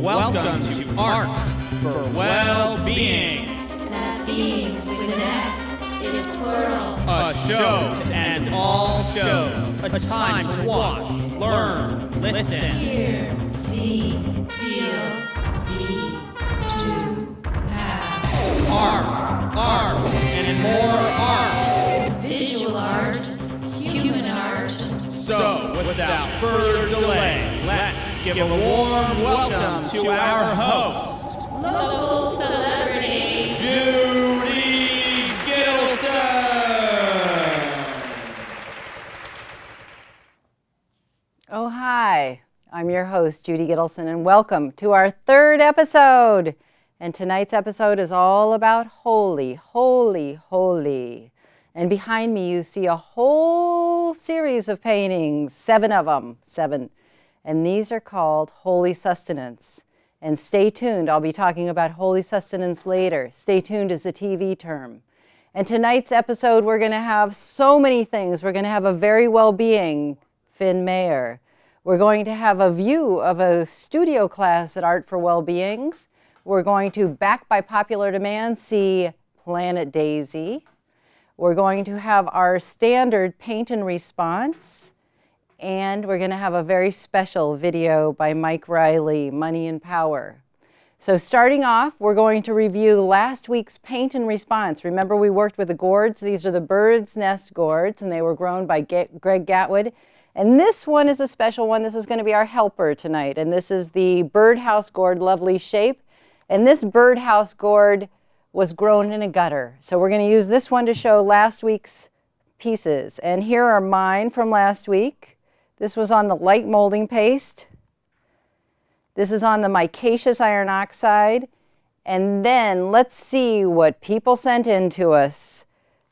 welcome to Art for Well-Beings. That's beings with an S. It is plural. A show to end all shows. A time to watch, learn, listen. Hear, see, feel, be, do, have. Art, and more art. Visual art, human art. So, without further delay, let's give a warm welcome to our host, Local celebrity, Judy Gittleson. Oh, hi. I'm your host, Judy Gittleson, and welcome to our third episode. And tonight's episode is all about holy, holy, holy. And behind me, you see a whole series of paintings, 7 of them, 7. And these are called Holy Sustenance. And stay tuned, I'll be talking about Holy Sustenance later. Stay tuned is a TV term. And tonight's episode, we're going to have so many things. We're going to have a very well-being, Finn Mayer. We're going to have a view of a studio class at Art for Well-Beings. We're going to, back by popular demand, see Planet Daisy. We're going to have our standard paint and response, and we're going to have a very special video by Mike Riley, Money and Power. So starting off, we're going to review last week's paint and response. Remember, we worked with the gourds. These are the bird's nest gourds, and they were grown by Greg Gatwood. And this one is a special one. This is going to be our helper tonight, and this is the birdhouse gourd, lovely shape. And this birdhouse gourd was grown in a gutter. So we're going to use this one to show last week's pieces. And here are mine from last week. This was on the light molding paste. This is on the micaceous iron oxide. And then let's see what people sent in to us.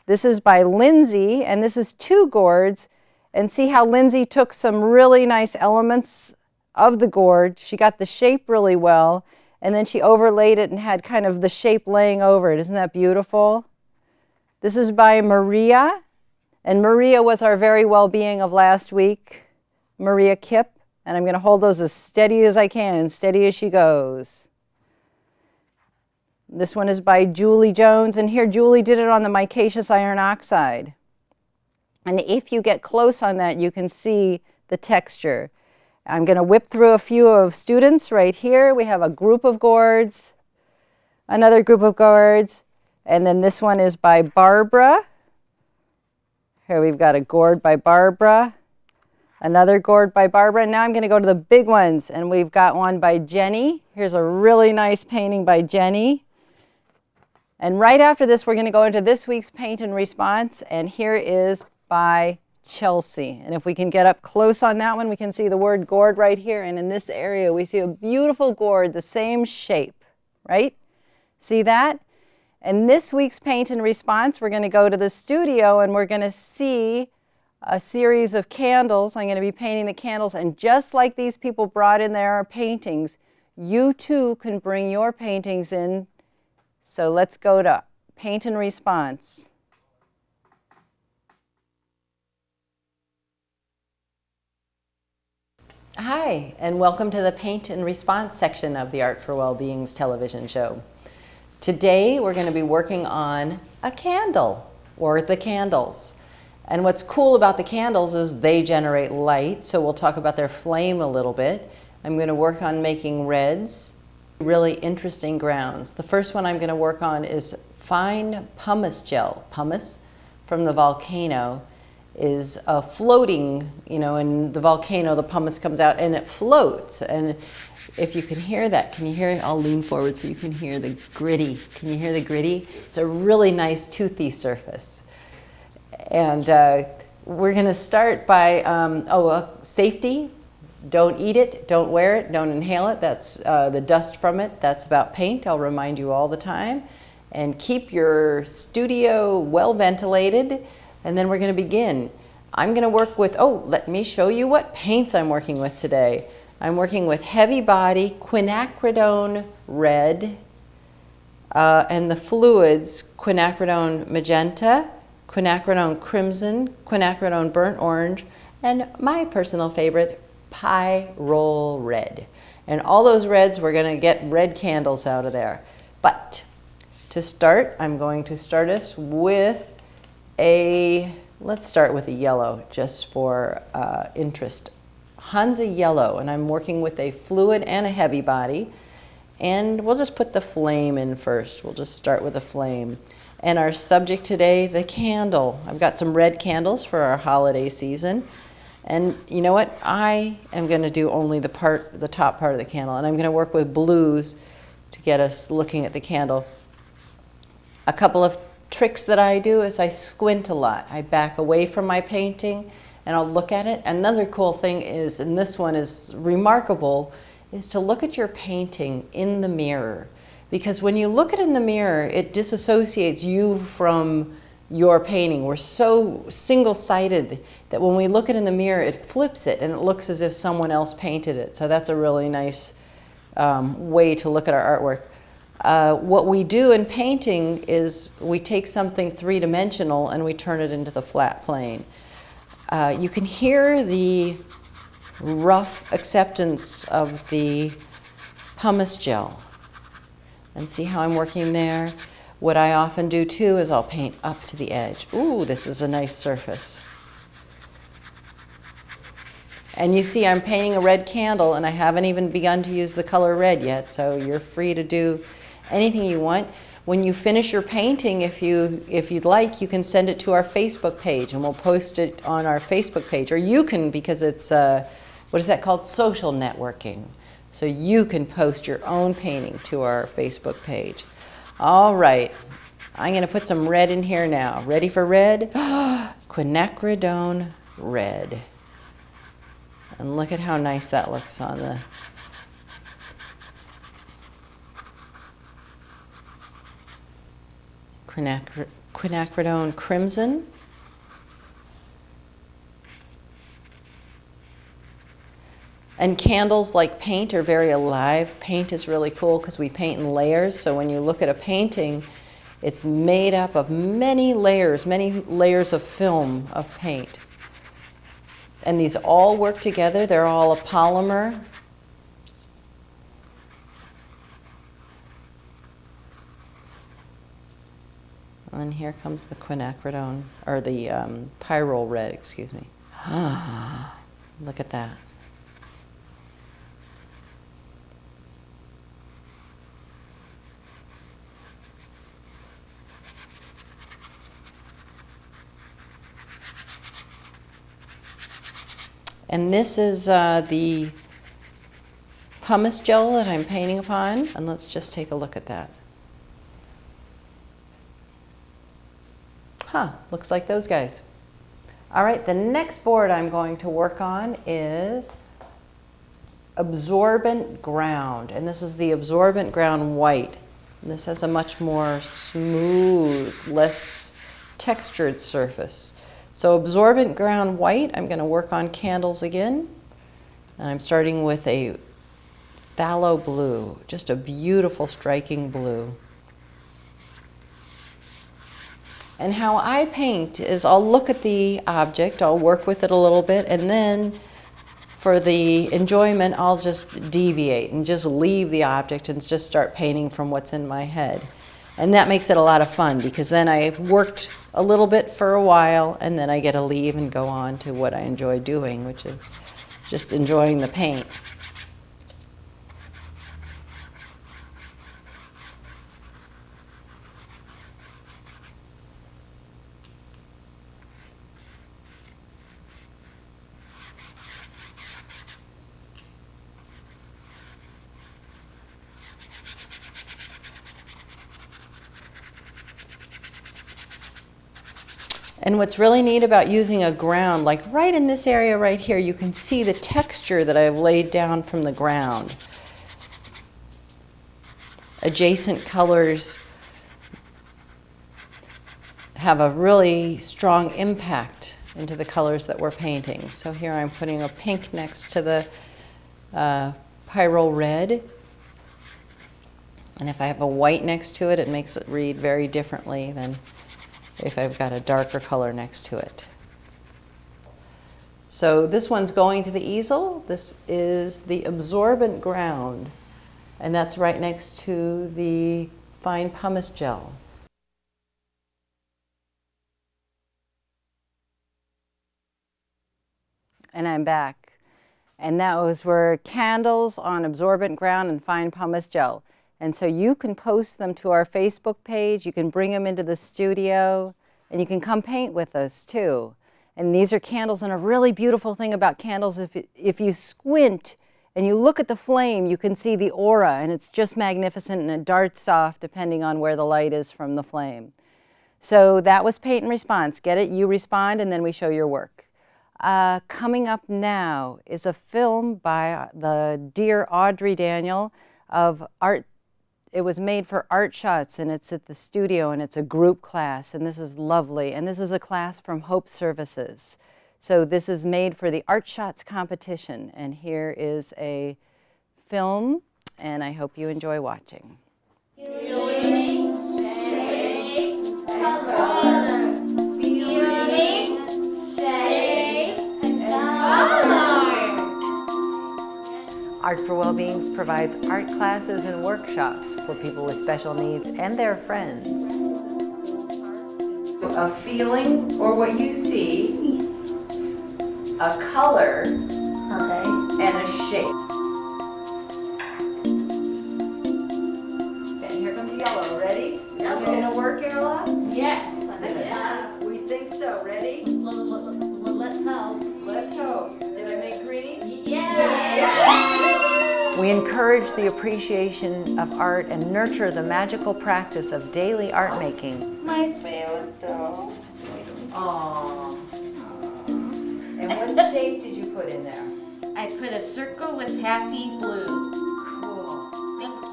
This is by Lindsay, and this is 2 gourds. And see how Lindsay took some really nice elements of the gourd. She got the shape really well. And then she overlaid it and had kind of the shape laying over it. Isn't that beautiful? This is by Maria. And Maria was our very well-being of last week. Maria Kipp. And I'm going to hold those as steady as I can, steady as she goes. This one is by Julie Jones. And here Julie did it on the micaceous iron oxide. And if you get close on that, you can see the texture. I'm going to whip through a few of students right here. We have a group of gourds, another group of gourds, and then this one is by Barbara. Here we've got a gourd by Barbara, another gourd by Barbara, and now I'm going to go to the big ones, and we've got one by Jenny. Here's a really nice painting by Jenny. And right after this, we're going to go into this week's paint and response, and here is by Chelsea. And if we can get up close on that one, we can see the word gourd right here. And in this area, we see a beautiful gourd, the same shape, right? See that? And this week's paint and response, we're going to go to the studio and we're going to see a series of candles. I'm going to be painting the candles. And just like these people brought in their paintings, you too can bring your paintings in. So let's go to paint and response. Hi, and welcome to the Paint and Response section of the Art for Well-Being's television show. Today, we're going to be working on a candle, or the candles. And what's cool about the candles is they generate light, so we'll talk about their flame a little bit. I'm going to work on making reds, really interesting grounds. The first one I'm going to work on is fine pumice gel. Pumice from the volcano is floating, in the volcano, the pumice comes out and it floats. And if you can hear that, can you hear it? I'll lean forward so you can hear the gritty. Can you hear the gritty? It's a really nice toothy surface. And we're going to start by, safety. Don't eat it, don't wear it, don't inhale it. That's the dust from it. That's about paint. I'll remind you all the time. And keep your studio well ventilated. And then we're going to begin. I'm going to work with, let me show you what paints I'm working with today. I'm working with Heavy Body Quinacridone Red, and the fluids, Quinacridone Magenta, Quinacridone Crimson, Quinacridone Burnt Orange, and my personal favorite, Pyrrole Red. And all those reds, we're going to get red candles out of there. But to start, I'm going to start us with let's start with a yellow just for interest. Hansa Yellow, and I'm working with a fluid and a heavy body. And we'll just put the flame in first. We'll just start with the flame. And our subject today, the candle. I've got some red candles for our holiday season. And you know what? I am going to do only the top part of the candle. And I'm going to work with blues to get us looking at the candle. A couple of tricks that I do is I squint a lot. I back away from my painting and I'll look at it. Another cool thing is, and this one is remarkable, is to look at your painting in the mirror. Because when you look at it in the mirror, it disassociates you from your painting. We're so single-sided that when we look at it in the mirror, it flips it and it looks as if someone else painted it. So that's a really nice way to look at our artwork. What we do in painting is we take something three-dimensional and we turn it into the flat plane. You can hear the rough acceptance of the pumice gel. And see how I'm working there? What I often do too is I'll paint up to the edge. Ooh, this is a nice surface. And you see I'm painting a red candle and I haven't even begun to use the color red yet, so you're free to do anything you want. When you finish your painting, if you'd like, you can send it to our Facebook page and we'll post it on our Facebook page. Or you can, because it's, what is that called? Social networking. So you can post your own painting to our Facebook page. All right, I'm going to put some red in here now. Ready for red? Quinacridone red. And look at how nice that looks on the quinacridone crimson. And candles, like paint, are very alive. Paint is really cool because we paint in layers. So when you look at a painting, it's made up of many layers of film of paint. And these all work together. They're all a polymer. And here comes the quinacridone, or the pyrrole red, excuse me. Look at that. And this is the pumice gel that I'm painting upon. And let's just take a look at that. Looks like those guys. All right, the next board I'm going to work on is Absorbent Ground. And this is the Absorbent Ground White. And this has a much more smooth, less textured surface. So Absorbent Ground White, I'm going to work on candles again. And I'm starting with a phthalo blue, just a beautiful striking blue. And how I paint is I'll look at the object, I'll work with it a little bit, and then for the enjoyment, I'll just deviate and just leave the object and just start painting from what's in my head. And that makes it a lot of fun because then I've worked a little bit for a while and then I get to leave and go on to what I enjoy doing, which is just enjoying the paint. And what's really neat about using a ground, like right in this area right here, you can see the texture that I've laid down from the ground. Adjacent colors have a really strong impact into the colors that we're painting. So here I'm putting a pink next to the pyrrole red. And if I have a white next to it, it makes it read very differently than if I've got a darker color next to it. So this one's going to the easel. This is the absorbent ground, and that's right next to the fine pumice gel. And I'm back. And those were candles on absorbent ground and fine pumice gel. And so you can post them to our Facebook page, you can bring them into the studio, and you can come paint with us too. And these are candles, and a really beautiful thing about candles, if you squint and you look at the flame, you can see the aura, and it's just magnificent, and it darts off depending on where the light is from the flame. So that was paint and response. Get it? You respond, and then we show your work. Coming up now is a film by the dear Audrey Daniel of art. It was made for Art Shots, and it's at the studio, and it's a group class, and this is lovely. And this is a class from Hope Services. So this is made for the Art Shots competition, and here is a film, and I hope you enjoy watching. Art for Wellbeings provides art classes and workshops for people with special needs and their friends. A feeling or what you see, a color, and a shape. Okay, here comes yellow. Ready? Is it going to work, Ella? Yes. We think so. Ready? Let's hope. Let's hope. Did I make green? Yeah. We encourage the appreciation of art and nurture the magical practice of daily art making. My favorite though. Aww. And what shape did you put in there? I put a circle with happy blue. Cool.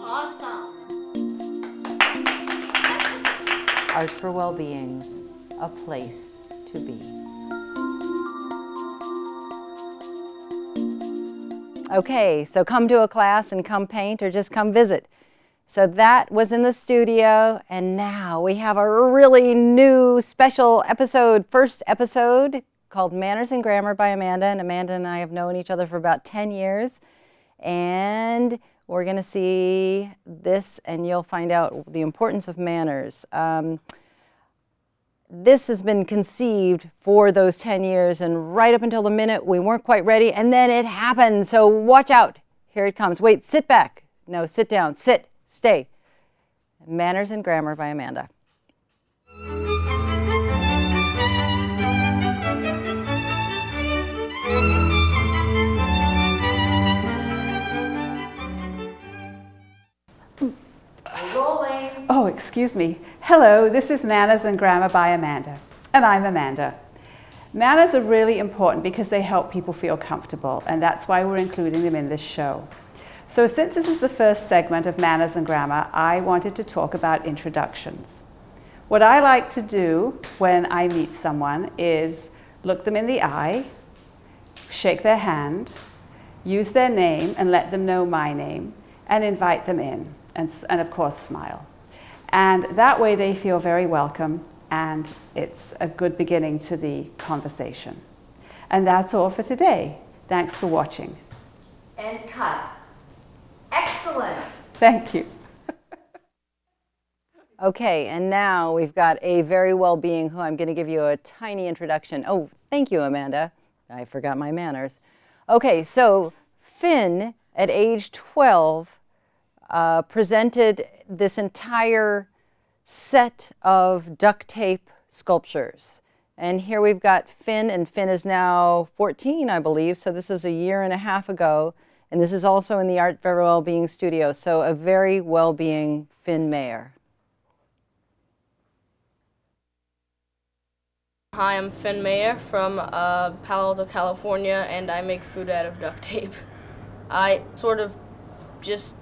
Awesome. Art for Wellbeings, a place to be. Okay, so come to a class and come paint or just come visit. So that was in the studio, and now we have a really new special episode, first episode called Manners and Grammar by Amanda. And Amanda and I have known each other for about 10 years. And we're going to see this, and you'll find out the importance of manners. This has been conceived for those 10 years, and right up until the minute we weren't quite ready, and then it happened. So watch out. Here it comes. Wait, sit back. No, sit down. Sit. Stay. Manners and Grammar by Amanda. Rolling. Oh, excuse me. Hello, this is Manners and Grammar by Amanda, and I'm Amanda. Manners are really important because they help people feel comfortable, and that's why we're including them in this show. So since this is the first segment of Manners and Grammar, I wanted to talk about introductions. What I like to do when I meet someone is look them in the eye, shake their hand, use their name and let them know my name, and invite them in, and of course smile. And that way they feel very welcome, and it's a good beginning to the conversation. And that's all for today. Thanks for watching. And cut. Excellent. Thank you. Okay, and now we've got a very well-being who I'm going to give you a tiny introduction. Oh, thank you, Amanda. I forgot my manners. Okay, so Finn, at age 12, presented this entire set of duct tape sculptures. And here we've got Finn, and Finn is now 14, I believe, so this is a year and a half ago. And this is also in the Art for Wellbeing studio, so a very well-being Finn Mayer. Hi, I'm Finn Mayer from Palo Alto, California, and I make food out of duct tape. I sort of just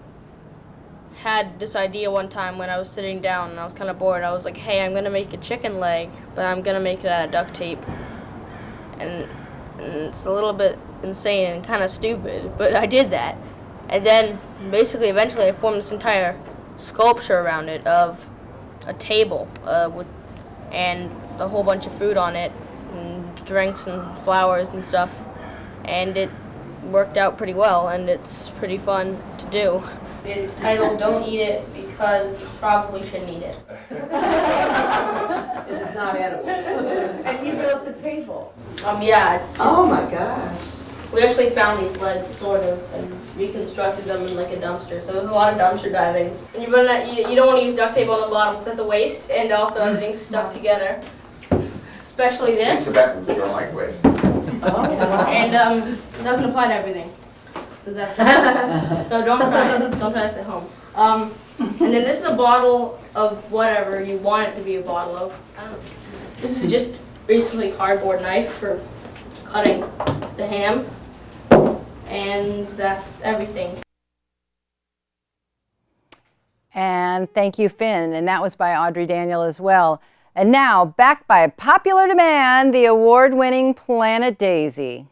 had this idea one time when I was sitting down and I was kind of bored. I was like, hey, I'm going to make a chicken leg, but I'm going to make it out of duct tape. And it's a little bit insane and kind of stupid, but I did that. And then basically eventually I formed this entire sculpture around it of a table and a whole bunch of food on it, and drinks and flowers and stuff. and it worked out pretty well, and it's pretty fun to do. It's titled Don't Eat It Because You Probably Shouldn't Eat It. This is not edible. And you built the table. Yeah, it's just, Oh my gosh. we actually found these legs, sort of, and reconstructed them in like a dumpster. So there's a lot of dumpster diving. And you run that, you don't want to use duct tape on the bottom because that's a waste, and also everything's stuck together. Especially this. Tibetans don't like waste. And it doesn't apply to everything. 'Cause that's so don't try it. Don't try this at home. And then this is a bottle of whatever you want it to be a bottle of. This is just basically a cardboard knife for cutting the ham. And that's everything. And thank you, Finn. And that was by Audrey Daniel as well. And now, back by popular demand, the award-winning Planet Daisy.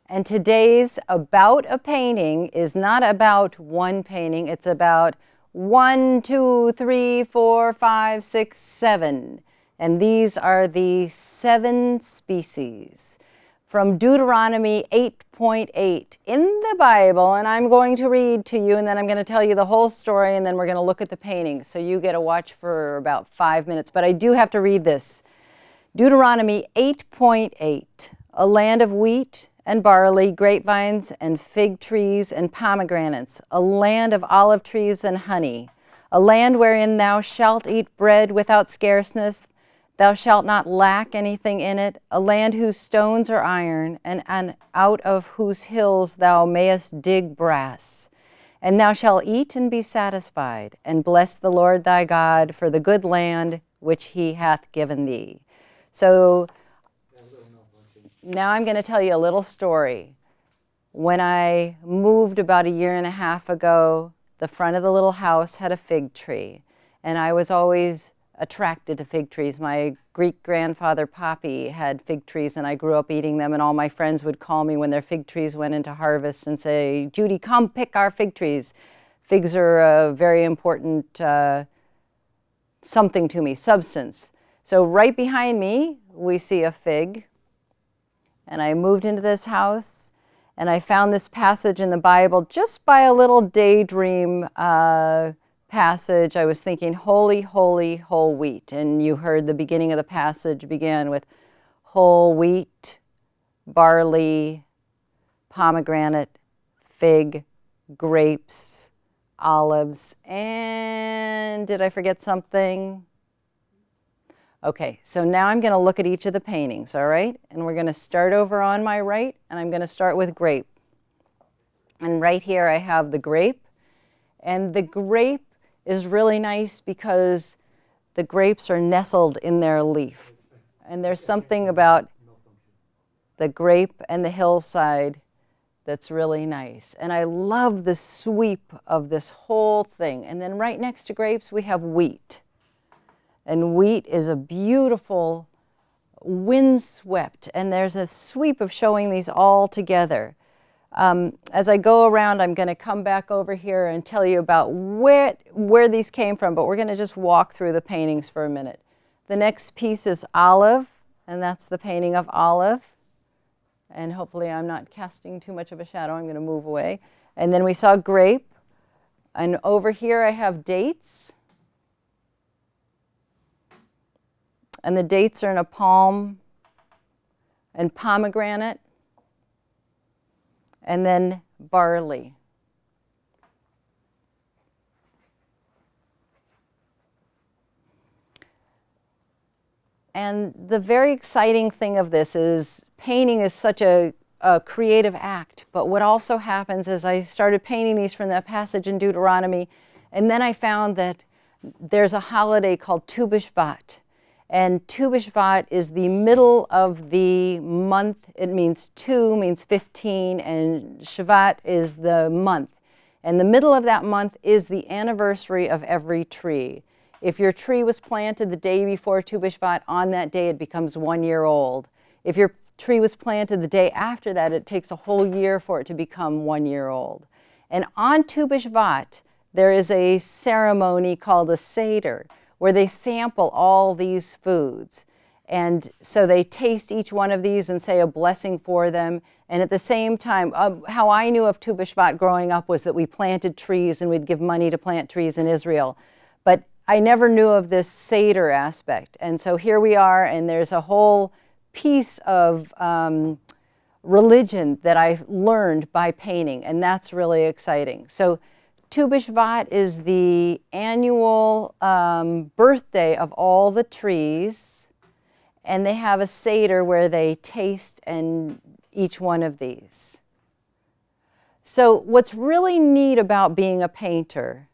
And today's About a Painting is not about one painting, it's about 1, 2, 3, 4, 5, 6, 7. And these are the 7 species from Deuteronomy 8.8 in the Bible. And I'm going to read to you, and then I'm going to tell you the whole story, and then we're going to look at the painting. So you get to watch for about 5 minutes. But I do have to read this. Deuteronomy 8.8, a land of wheat and barley, grapevines and fig trees and pomegranates, a land of olive trees and honey, a land wherein thou shalt eat bread without scarceness, thou shalt not lack anything in it, a land whose stones are iron, and out of whose hills thou mayest dig brass. And thou shalt eat and be satisfied, and bless the Lord thy God for the good land which he hath given thee. So now I'm going to tell you a little story. When I moved about 1.5 years ago, the front of the little house had a fig tree, and I was always attracted to fig trees. My Greek grandfather Poppy had fig trees, and I grew up eating them, and all my friends would call me when their fig trees went into harvest and say, "Judy, come pick our fig trees." Figs are a very important something to me, substance. So right behind me, we see a fig. And I moved into this house, and I found this passage in the Bible just by a little daydream passage. I was thinking, holy, holy, whole wheat. And you heard the beginning of the passage began with whole wheat, barley, pomegranate, fig, grapes, olives, and did I forget something? Okay, so now I'm going to look at each of the paintings, all right? And we're going to start over on my right, and I'm going to start with grape. And right here I have the grape. And the grape is really nice because the grapes are nestled in their leaf. And there's something about the grape and the hillside that's really nice. And I love the sweep of this whole thing. And then right next to grapes, we have wheat. And wheat is a beautiful windswept, and there's a sweep of showing these all together. As I go around, I'm going to come back over here and tell you about where these came from, but we're going to just walk through the paintings for a minute. The next piece is olive, and that's the painting of olive. And hopefully I'm not casting too much of a shadow. I'm going to move away. And then we saw grape, and over here I have dates. And the dates are in a palm and pomegranate. And then barley. And the very exciting thing of this is painting is such a creative act. But what also happens is I started painting these from that passage in Deuteronomy, and then I found that there's a holiday called Tu B'Shvat. And Tu B'Shvat is the middle of the month. It means Tu means 15, and Shvat is the month. And the middle of that month is the anniversary of every tree. If your tree was planted the day before Tu B'Shvat, on that day it becomes 1 year old. If your tree was planted the day after that, it takes a whole year for it to become 1 year old. And on Tu B'Shvat, there is a ceremony called a Seder, where they sample all these foods. And so they taste each one of these and say a blessing for them. And at the same time, how I knew of Tu B'Shvat growing up was that we planted trees and we'd give money to plant trees in Israel. But I never knew of this Seder aspect. And so here we are, and there's a whole piece of religion that I learned by painting, and that's really exciting. So Tu B'Shvat is the annual birthday of all the trees, and they have a Seder where they taste and each one of these. So what's really neat about being a painter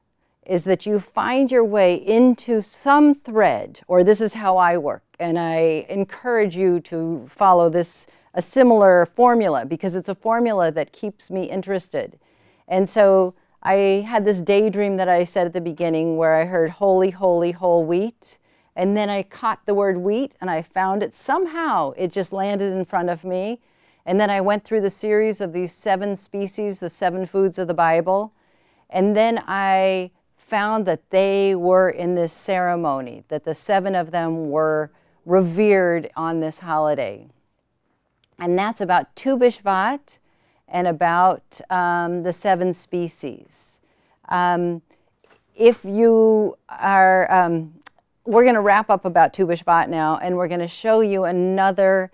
is that you find your way into some thread, or this is how I work, and I encourage you to follow this, a similar formula, because it's a formula that keeps me interested. And so I had this daydream that I said at the beginning where I heard holy, holy, whole wheat, and then I caught the word wheat and I found it somehow, it just landed in front of me. And then I went through the series of these 7 species, the 7 foods of the Bible, and then I found that they were in this ceremony, that the 7 of them were revered on this holiday. And that's about Tu B'Shvat and about the 7 species. If you are, we're going to wrap up about Tu B'Shvat now, and we're going to show you another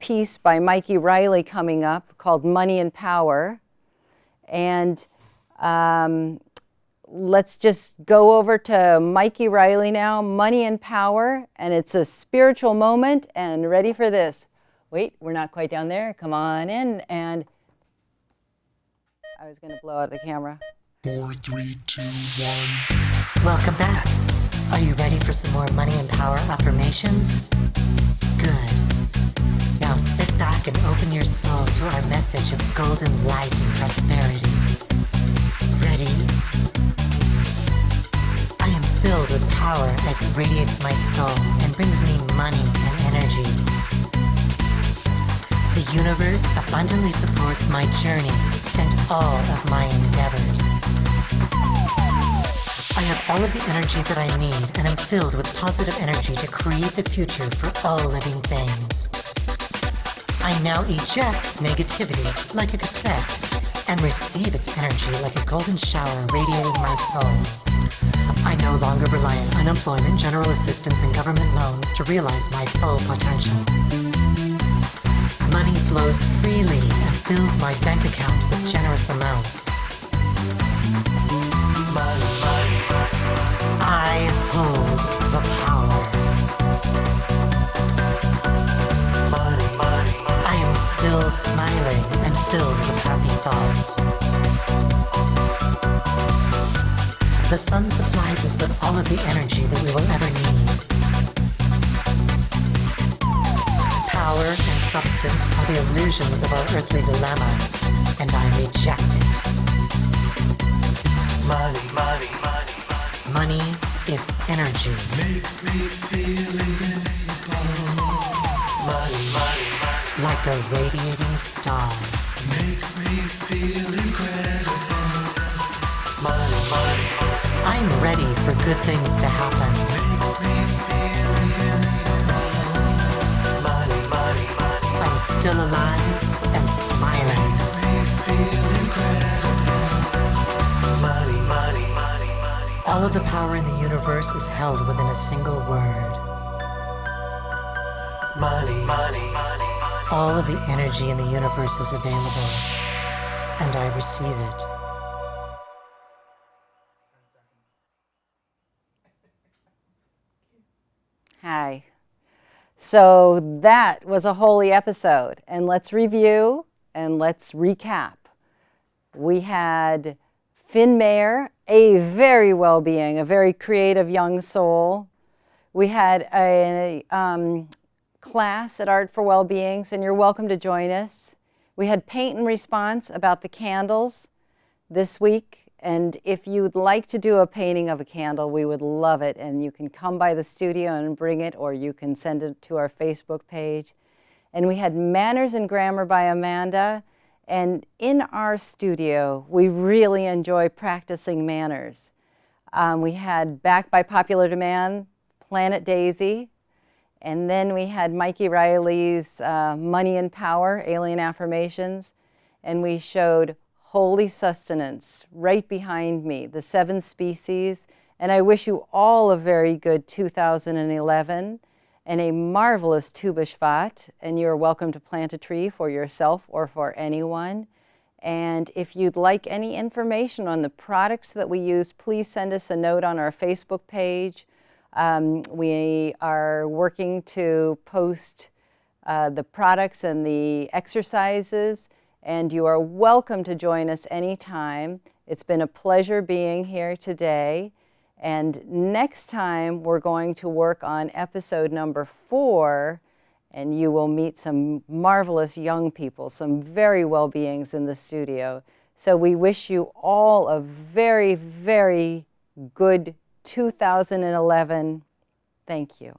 piece by Mikey Riley coming up called Money and Power. And let's just go over to Mikey Riley now, Money and Power, and it's a spiritual moment, and ready for this. Wait, we're not quite down there. Come on in, and I was going to blow out the camera. 4, 3, 2, 1. Welcome back. Are you ready for some more Money and Power affirmations? Good. Now sit back and open your soul to our message of golden light and prosperity. Ready? I am filled with power as it radiates my soul and brings me money and energy. The universe abundantly supports my journey and all of my endeavors. I have all of the energy that I need, and I'm filled with positive energy to create the future for all living things. I now eject negativity like a cassette and receive its energy like a golden shower radiating my soul. I no longer rely on unemployment, general assistance, and government loans to realize my full potential. Money flows freely and fills my bank account with generous amounts. Money, money, I hold the power. Money, money, I am still smiling and filled with happy thoughts. The sun supplies us with all of the energy that we will ever need. Power and substance are the illusions of our earthly dilemma, and I reject it. Money, money, money, money. Money is energy. Makes me feel invincible. Money, money, money. Like a radiating star. Makes me feel incredible. Money, money, money. I'm ready for good things to happen. Makes me feel invincible. Money, money, money. I'm still alive and smiling. Makes me feel incredible. Money, money, money, money. All of the power in the universe is held within a single word. money, money, money. All of the energy in the universe is available, and I receive it. Hi. So that was a holy episode, and let's review and let's recap. We had Finn Mayer, a very well-being, a very creative young soul. We had a class at Art for Wellbeings, and you're welcome to join us. We had paint and response about the candles this week, and if you'd like to do a painting of a candle, we would love it, and you can come by the studio and bring it, or you can send it to our Facebook page. And we had Manners and Grammar by Amanda, and in our studio, we really enjoy practicing manners. We had, back by popular demand, Planet Daisy, and then we had Mikey Riley's Money and Power, Alien Affirmations, and we showed Holy Sustenance right behind me, the 7 species, and I wish you all a very good 2011 and a marvelous Tu B'Shvat, and you're welcome to plant a tree for yourself or for anyone. And if you'd like any information on the products that we use, please send us a note on our Facebook page. We are working to post the products and the exercises, and you are welcome to join us anytime. It's been a pleasure being here today. And next time, we're going to work on episode number 4, and you will meet some marvelous young people, some very well-beings in the studio. So we wish you all a very, very good 2011. Thank you.